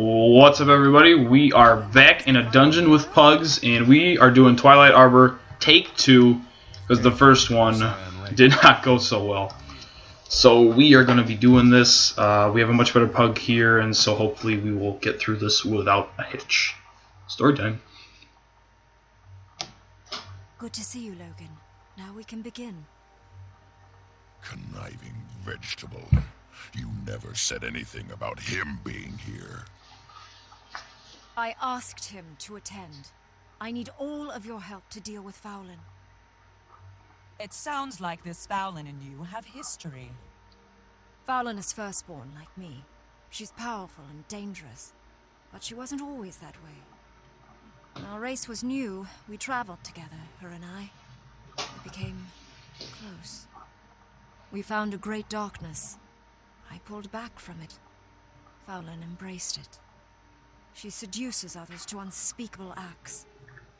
What's up, everybody? We are back in a dungeon with pugs, and we are doing Twilight Arbor Take 2, because the first one did not go so well. So we are going to be doing this. We have a much better pug here, and so hopefully we will get through this without a hitch. Story time. Good to see you, Logan. Now we can begin. Conniving vegetable. You never said anything about him being here. I asked him to attend. I need all of your help to deal with Fowlin. It sounds like this Fowlin and you have history. Fowlin is firstborn, like me. She's powerful and dangerous, but she wasn't always that way. When our race was new, we traveled together, her and I. We became close. We found a great darkness. I pulled back from it. Fowlin embraced it. She seduces others to unspeakable acts.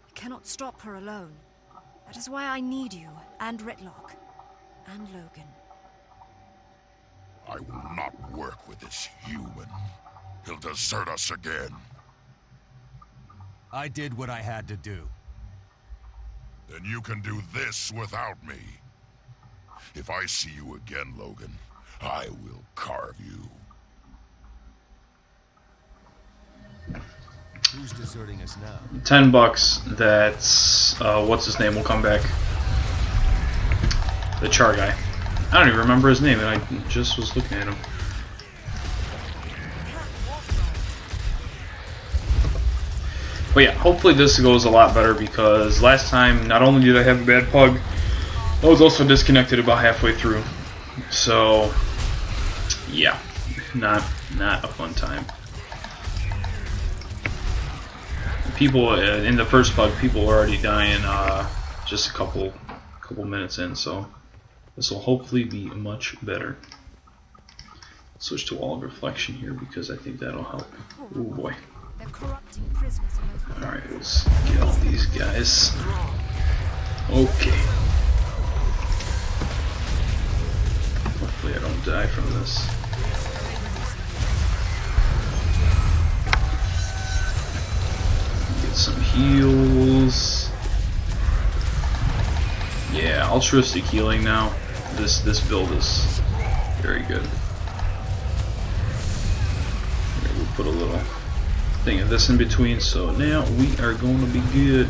I cannot stop her alone. That is why I need you, and Ritlock, and Logan. I will not work with this human. He'll desert us again. I did what I had to do. Then you can do this without me. If I see you again, Logan, I will carve you. Who's deserting us now? $10. That's what's his name will come back. The char guy. I don't even remember his name, and I just was looking at him. But yeah, hopefully this goes a lot better, because last time not only did I have a bad pug, I was also disconnected about halfway through. So yeah, not a fun time. People in the first pug, people were already dying just a couple minutes in, so this will hopefully be much better. Switch to wall of reflection here because I think that'll help. Oh boy. Alright, let's get all these guys. Okay. Hopefully I don't die from this. Get some heals. Yeah, altruistic healing now. This build is very good. Here, we'll put a little thing of this in between, so now we are going to be good.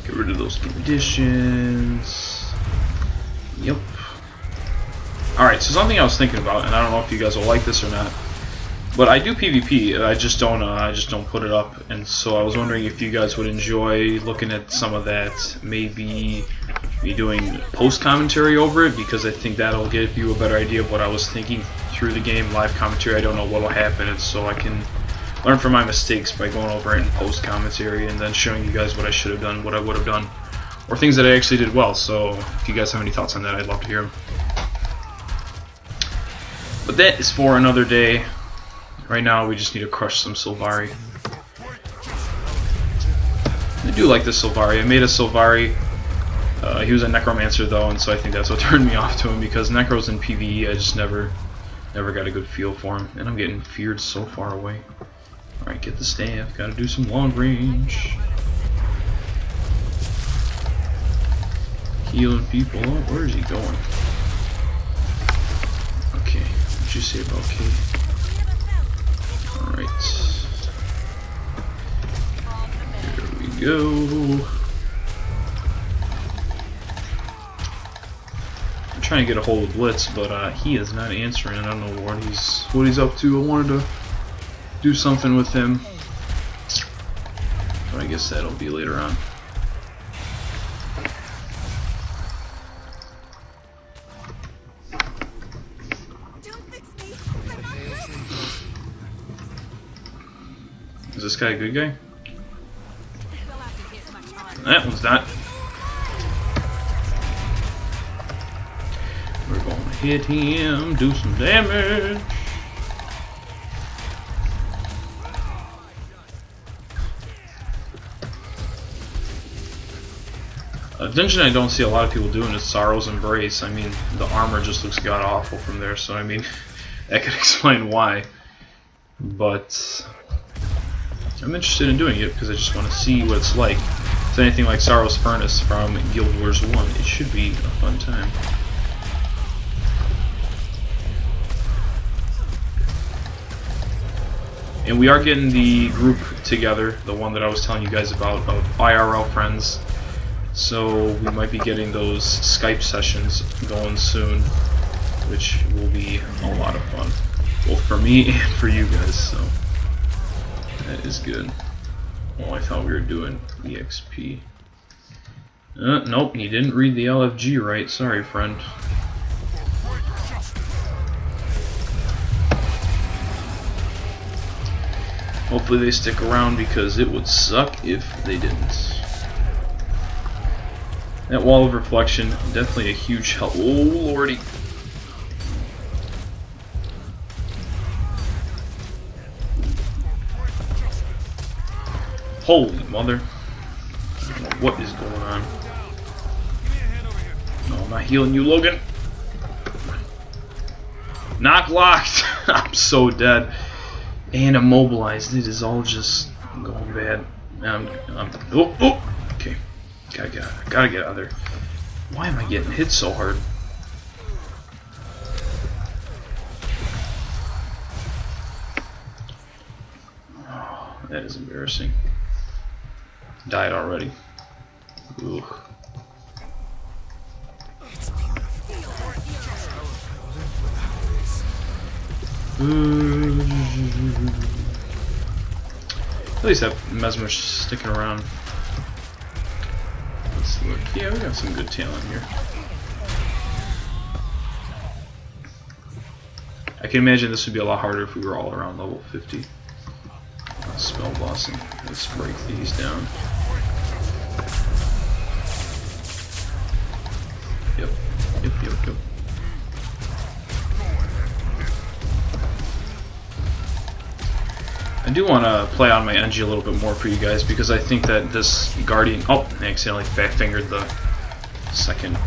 Get rid of those conditions. Yep. Alright, so something I was thinking about, and I don't know if you guys will like this or not, but I do PvP. I just don't put it up, and so I was wondering if you guys would enjoy looking at some of that. Maybe be doing post commentary over it, because I think that'll give you a better idea of what I was thinking through the game. Live commentary, I don't know what will happen, and so I can learn from my mistakes by going over it in post commentary and then showing you guys what I should have done, what I would have done, or things that I actually did well. So if you guys have any thoughts on that, I'd love to hear them. But that is for another day. Right now we just need to crush some Sylvari. I do like this Sylvari. I made a Sylvari. He was a Necromancer though, and so I think that's what turned me off to him, because Necros in PvE I just never got a good feel for him. And I'm getting feared so far away. Alright, get the staff. Gotta do some long range. Healing people. Oh, where is he going? Okay, what'd you say about Kate? Alright. Here we go. I'm trying to get a hold of Blitz, but he is not answering. I don't know what he's up to. I wanted to do something with him, but I guess that'll be later on. Is this guy a good guy? That one's not. We're gonna hit him, do some damage. A dungeon I don't see a lot of people doing is Sorrow's Embrace. I mean, the armor just looks god-awful from there, so I mean, that could explain why. But I'm interested in doing it because I just want to see what it's like. If it's anything like Sorrow's Furnace from Guild Wars 1, it should be a fun time. And we are getting the group together, the one that I was telling you guys about IRL friends. So we might be getting those Skype sessions going soon, which will be a lot of fun, both for me and for you guys. So that is good. Oh, I thought we were doing EXP. Nope, you didn't read the LFG right. Sorry, friend. Hopefully they stick around because it would suck if they didn't. That wall of reflection, definitely a huge help. Oh lordy. Holy mother. I don't know what is going on. No, I'm not healing you, Logan. Knock locked. I'm so dead. And immobilized. It is all just going bad. Oh, okay. Gotta get out of there. Why am I getting hit so hard? Oh, that is embarrassing. Died already. Ooh. At least have Mesmer sticking around. Let's look. Yeah, we got some good talent here. I can imagine this would be a lot harder if we were all around level 50. Spell bossing. Let's break these down. Yep. I do want to play on my NG a little bit more for you guys because I think that this Guardian... Oh, I accidentally fat-fingered the second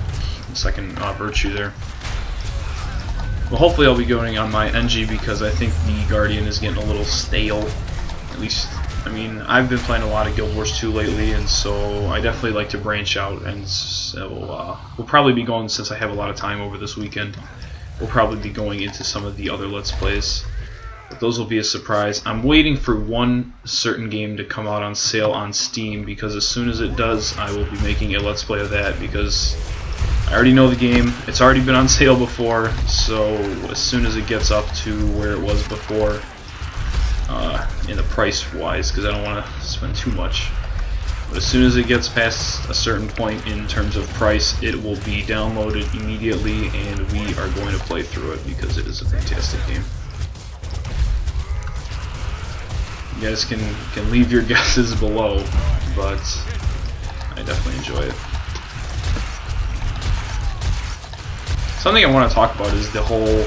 virtue there. Well, hopefully I'll be going on my NG because I think the Guardian is getting a little stale. At least, I mean, I've been playing a lot of Guild Wars 2 lately, and so I definitely like to branch out, and so we'll probably be going, since I have a lot of time over this weekend, we'll probably be going into some of the other Let's Plays. But those will be a surprise. I'm waiting for one certain game to come out on sale on Steam, because as soon as it does, I will be making a Let's Play of that, because I already know the game. It's already been on sale before, so as soon as it gets up to where it was before, in the price-wise, because I don't want to spend too much. But as soon as it gets past a certain point in terms of price, it will be downloaded immediately, and we are going to play through it, because it is a fantastic game. You guys can leave your guesses below, but I definitely enjoy it. Something I want to talk about is the whole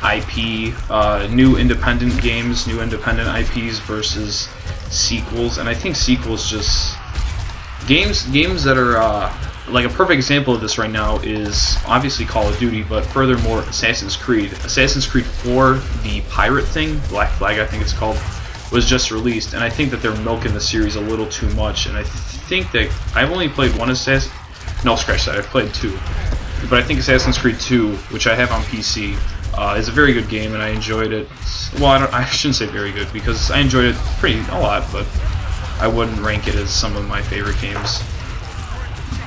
IP, new independent games, new independent IPs versus sequels, and I think sequels just games that are like a perfect example of this right now is obviously Call of Duty, but furthermore Assassin's Creed. Assassin's Creed 4, the pirate thing, Black Flag I think it's called, was just released, and I think that they're milking the series a little too much, and I think that I've only played one Assassin, no, scratch that, I've played two, but I think Assassin's Creed 2, which I have on PC, is a very good game, and I enjoyed it. Well, I shouldn't say very good, because I enjoyed it a lot, but I wouldn't rank it as some of my favorite games.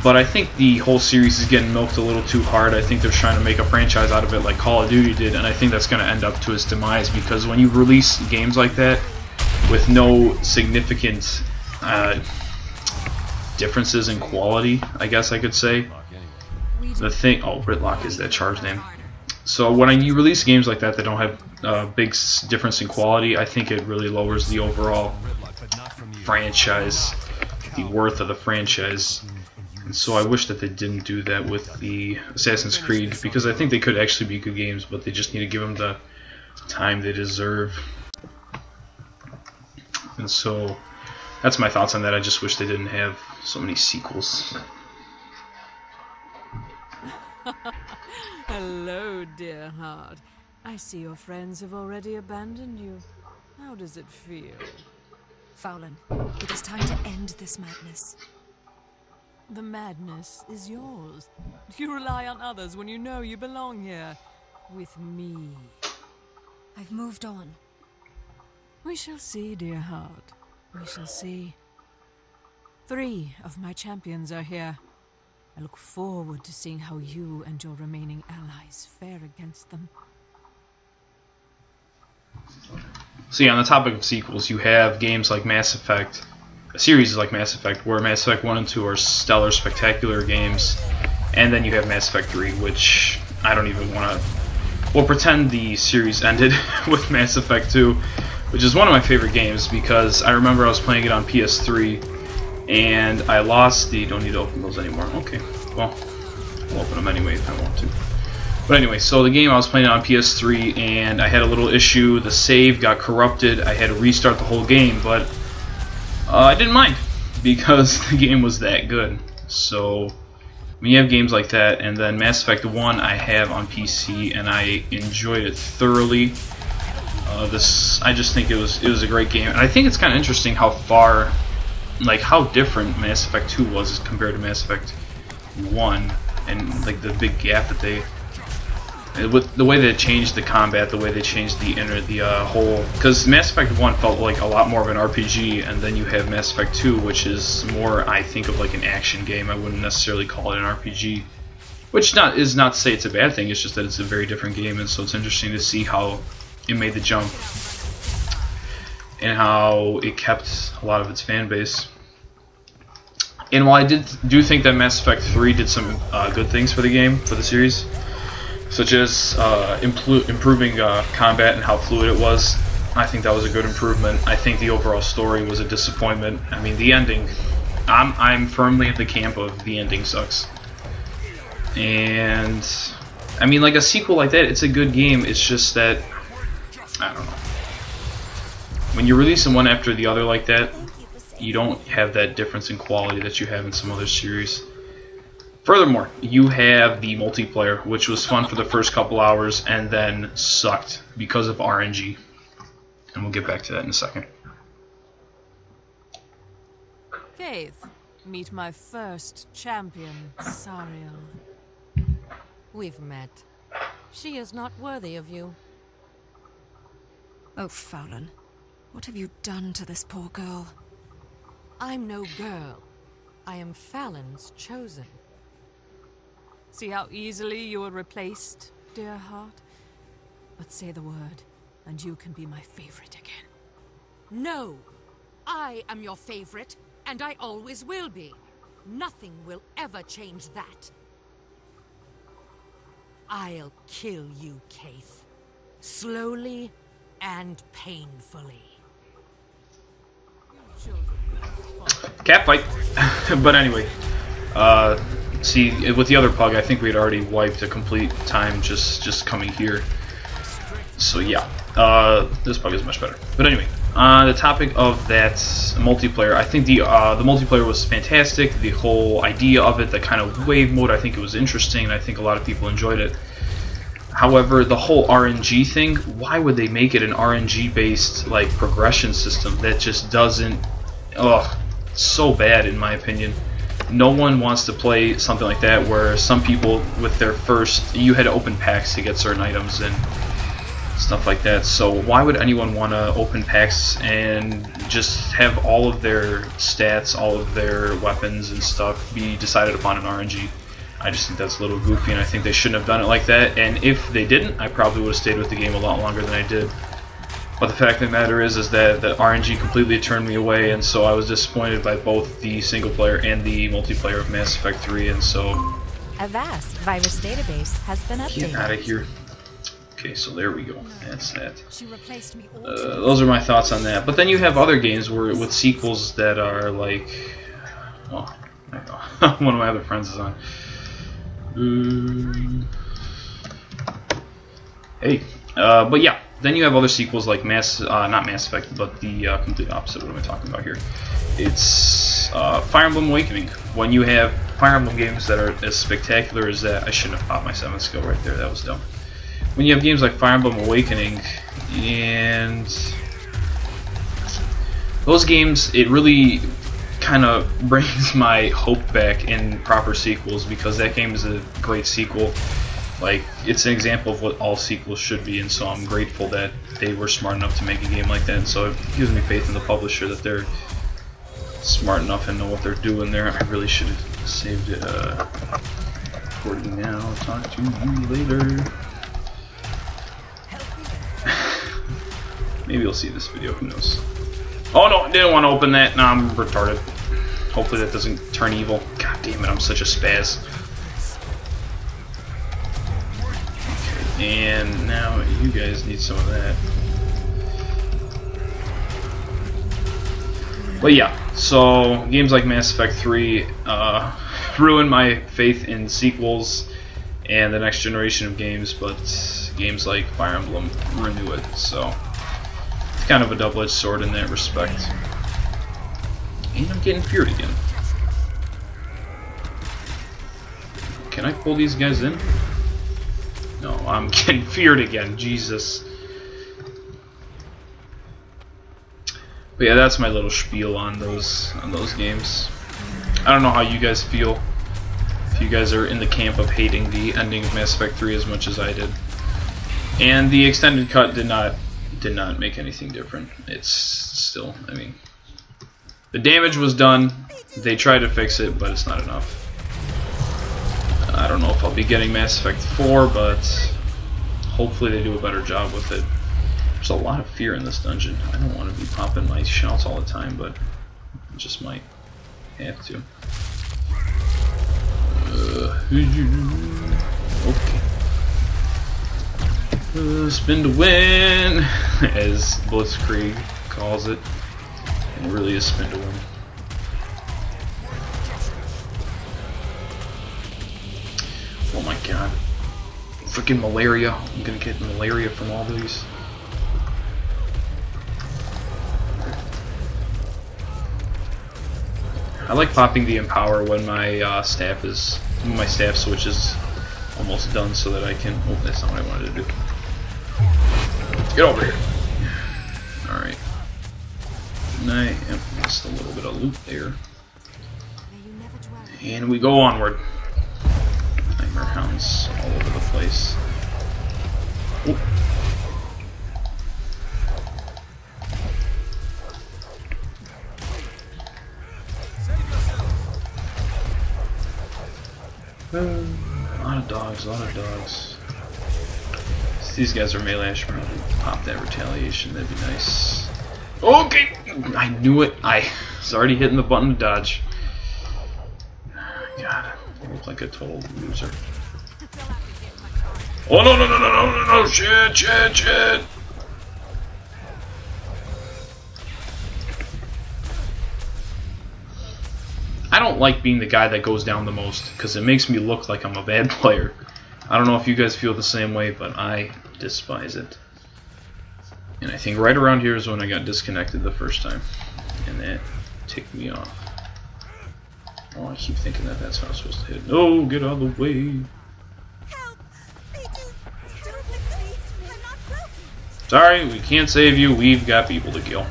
But I think the whole series is getting milked a little too hard. I think they're trying to make a franchise out of it like Call of Duty did, and I think that's going to end up to its demise, because when you release games like that with no significant differences in quality, I guess I could say, the thing... Oh, Ritlock is that charge name. So when you release games like that don't have big difference in quality, I think it really lowers the overall franchise, the worth of the franchise. And so I wish that they didn't do that with the Assassin's Creed, because I think they could actually be good games, but they just need to give them the time they deserve. And so that's my thoughts on that. I just wish they didn't have so many sequels. Hello, dear heart. I see your friends have already abandoned you. How does it feel? Fowlin, it is time to end this madness. The madness is yours. You rely on others when you know you belong here. With me. I've moved on. We shall see, dear heart. We shall see. 3 of my champions are here. I look forward to seeing how you and your remaining allies fare against them. So yeah, on the topic of sequels, you have games like Mass Effect, series like Mass Effect, where Mass Effect 1 and 2 are stellar, spectacular games, and then you have Mass Effect 3, which I don't even want to... Well, pretend the series ended with Mass Effect 2, which is one of my favorite games, because I remember I was playing it on PS3, and I lost the... Don't need to open those anymore. Okay, well, I'll open them anyway if I want to. But anyway, so the game I was playing on PS3, and I had a little issue. The save got corrupted. I had to restart the whole game, but I didn't mind, because the game was that good. So when you have games like that, and then Mass Effect 1 I have on PC, and I enjoyed it thoroughly. I just think it was a great game, and I think it's kind of interesting how far, like how different Mass Effect 2 was compared to Mass Effect 1, and like the big gap that they, with the way they changed the combat, the way they changed the whole, because Mass Effect 1 felt like a lot more of an RPG, and then you have Mass Effect 2, which is more, I think, of like an action game. I wouldn't necessarily call it an RPG, which is not to say it's a bad thing. It's just that it's a very different game, and so it's interesting to see how it made the jump and how it kept a lot of its fan base. And while I do think that Mass Effect 3 did some good things for the game, for the series, such as improving combat and how fluid it was, I think that was a good improvement. I think the overall story was a disappointment. I mean, the ending, I'm firmly in the camp of the ending sucks. And I mean, like a sequel like that, it's a good game. It's just that, I don't know. When you're releasing one after the other like that, you don't have that difference in quality that you have in some other series. Furthermore, you have the multiplayer, which was fun for the first couple hours and then sucked because of RNG. And we'll get back to that in a second. Faith, meet my first champion, Sariel. We've met. She is not worthy of you. Oh, Fowlin, what have you done to this poor girl? I'm no girl. I am Fallon's chosen. See how easily you were replaced, dear heart? But say the word, and you can be my favorite again. No! I am your favorite, and I always will be. Nothing will ever change that. I'll kill you, Kaith. Slowly and painfully. Catfight. But anyway, see, with the other PUG, I think we'd already wiped a complete time just coming here. So yeah, this PUG is much better. But anyway, the topic of that multiplayer, I think the multiplayer was fantastic. The whole idea of it, the kind of wave mode, I think it was interesting, and I think a lot of people enjoyed it. However, the whole RNG thing, why would they make it an RNG-based like progression system that just doesn't... Ugh, so bad in my opinion. No one wants to play something like that where some people with their first... You had to open packs to get certain items and stuff like that. So why would anyone want to open packs and just have all of their stats, all of their weapons and stuff be decided upon in RNG? I just think that's a little goofy, and I think they shouldn't have done it like that. And if they didn't, I probably would have stayed with the game a lot longer than I did. But the fact of the matter is that the RNG completely turned me away, and so I was disappointed by both the single player and the multiplayer of Mass Effect 3, and so... A vast virus database has been updated. Get out of here. Okay, so there we go. That's that. She replaced me all Those are my thoughts on that. But then you have other games where with sequels that are like... Well, I know. One of my other friends is on. Hey, but yeah, then you have other sequels like not Mass Effect, but the complete opposite. What am I talking about here? It's Fire Emblem Awakening. When you have Fire Emblem games that are as spectacular as that, I shouldn't have popped my 7th skill right there. That was dumb. When you have games like Fire Emblem Awakening, and those games, it really kind of brings my hope back in proper sequels, because that game is a great sequel. Like, it's an example of what all sequels should be, and so I'm grateful that they were smart enough to make a game like that, and so it gives me faith in the publisher that they're smart enough and know what they're doing there. I really should have saved it. Recording now, talk to you later. Maybe you'll see this video, who knows. Oh no, I didn't want to open that. Nah, I'm retarded. Hopefully that doesn't turn evil. God damn it, I'm such a spaz. And now you guys need some of that. But yeah, so games like Mass Effect 3 ruined my faith in sequels and the next generation of games, but games like Fire Emblem renew it, so it's kind of a double-edged sword in that respect. And I'm getting feared again. Can I pull these guys in? No, I'm getting feared again. Jesus. But yeah, that's my little spiel on those games. I don't know how you guys feel. If you guys are in the camp of hating the ending of Mass Effect 3 as much as I did. And the extended cut did not make anything different. It's still, I mean, the damage was done. They tried to fix it, but it's not enough. I don't know if I'll be getting Mass Effect 4, but hopefully they do a better job with it. There's a lot of fear in this dungeon. I don't want to be popping my shouts all the time, but I just might have to. Okay. Spin to win, as Blitzkrieg calls it. It really is spin to win. Oh my god. Freaking malaria. I'm gonna get malaria from all these. I like popping the Empower when my staff switch is almost done, so that I can. Oh, that's not what I wanted to do. Get over here. Alright. I missed a little bit of loot there. And we go onward. Nightmare hounds all over the place. Oh. A lot of dogs, a lot of dogs. So these guys are melee. I should probably pop that retaliation. That'd be nice. Okay! I knew it. I was already hitting the button to dodge. God, I look like a total loser. Oh no, no, no, no, no, no, no, shit, shit, shit! I don't like being the guy that goes down the most, because it makes me look like I'm a bad player. I don't know if you guys feel the same way, but I despise it. And I think right around here is when I got disconnected the first time. And that ticked me off. Oh, I keep thinking that that's how I'm supposed to hit. No, get out of the way. Help! They do me. I'm not broken. Sorry, we can't save you. We've got people to kill.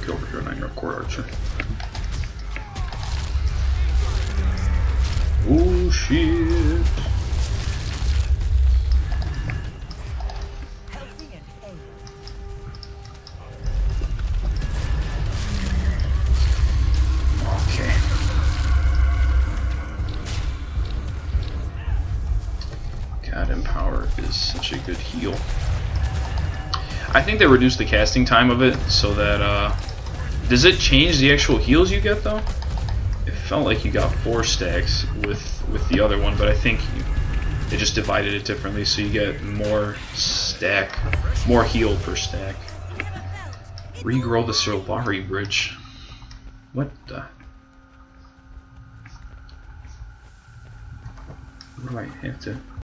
Get over here, Nightmare Core Archer. Oh shit! Okay. God, Empower is such a good heal. I think they reduced the casting time of it so that, does it change the actual heals you get though? It felt like you got 4 stacks with the other one, but I think they just divided it differently, so you get more heal per stack. Regrow the Silvari Bridge. What the? What do I have to...